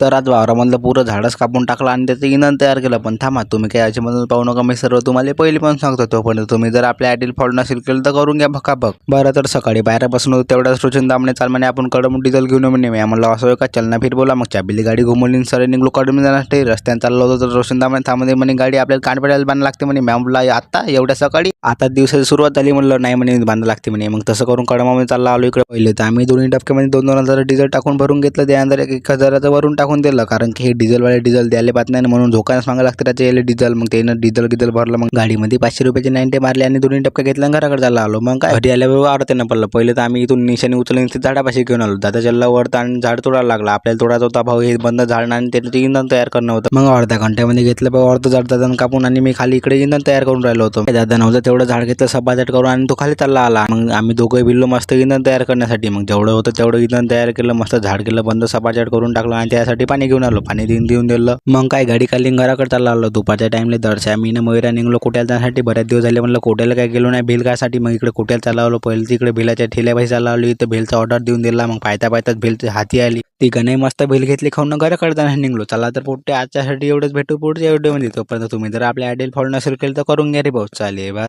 तर आज वावरामधलं पुरं झाडच कापून टाकलं आणि त्याचं इंधन तयार केलं. पण थांबा, तुम्ही काय याच्यामधून पाहू नका, मी सर्व तुम्हाला पहिली पण सांगतो. तोपर्यंत तुम्ही जर आपल्या ॲडिल फॉल्ट नसेल केलं तर करून घ्या भकाभक. बरं, तर सकाळी बाहेरपासून तेवढ्याच रोशन दामने चाल म्हणे, आपण कडम डिझेल घेऊन म्हणे. मी म्हणलं असं का, चलना फिर बोला. मग चाबिली गाडी घुमवली, सर निघलो कडम जाण्यासाठी. रस्त्याने चाललो होतो तर रोशन दामने थांबले म्हणे, गाडी आपल्याला कानपड्याला बांधायला लागते म्हणे. मी म्हणलं आता एवढ्या सकाळी, आता दिवसाची सुरुवात झाली. म्हणलं नाही म्हणे, बांधायला लागते म्हणे. मग तसं करून कडमामध्ये चालला आलो इकडे. पहिले तर आम्ही दोन्ही डबक्यामध्ये 2,000 डिझेल टाकून भरून घेतलं. त्यानंतर 1,000 वरून टाकून दिलं, कारण की हे डिझेलवाले डिझेल द्यायला पाहत नाही म्हणून धोकाच मागायला लागते त्याचे यायला डिझेल. मग त्यानं डिझेल भरलं. मग गाडीमध्ये 500 रुपयाचे 90 मारले आणि दोन्ही डबके घेतल्या घराकडे चालला आलो. मग काय घरी आल्याबरोबर आरत्यानं पडलं. पहिले तर आम्ही इथून निशाणी उचलून झाडापाशी घेऊन आलो. दादा चल्ला वरता आणि झाड तोडायला लागला. आपल्याला तोडायचा होता भाऊ, हे बंद झाड आणि त्याचं इंधन तयार करणं होतं. मग अर्ध्या घंट्यामध्ये घेतलं भाऊ अर्ध झाड दादानं कापून, आणि मी खाली इकडे इंधन तयार करून राहिलो होतो. दादा नव्हतं तेवढं झाड घेतलं सपाजट करून आणि तो खाली चालला आला. मग आम्ही दोघं भिल्लो मस्त इंधन तयार करण्यासाठी. मग जेवढं होतं तेवढं इंधन तयार केलं, मस्त झाड केलं बंद, सपाजट करून टाकलं आणि त्यासाठी पाणी घेऊन आलो. पाणी देऊन दिलं. मग काय गाडी खाली घराकडे चालला आलो. दुपारच्या टाइमला दर्शा मी मयुरा निघलो कोट्याला जाण्यासाठी. बऱ्याच दिवस झाले म्हणलं कोट्याला काय गेलो नाही, भेल कायसाठी. मग इकडे कोट्याला चालला आलो. पहिले तिकडे भेलाच्या ठेल्यापाशी चालला आलो. इथं भेलचा ऑर्डर देऊन दिला. मग पायताच भेल हाती आली. ती गणाई मस्त भेल घेतली खाऊन घराकडे जाण्यासाठी निघलो. चला तर पोट्टे आजच्यासाठी एवढंच, भेटू पुढच्या व्हिडिओमध्ये. तोपर्यंत तुम्ही जर आपल्या ॲडिल फॉलो नसेल केलं तर करून घ्या रे भाऊ. चालेल.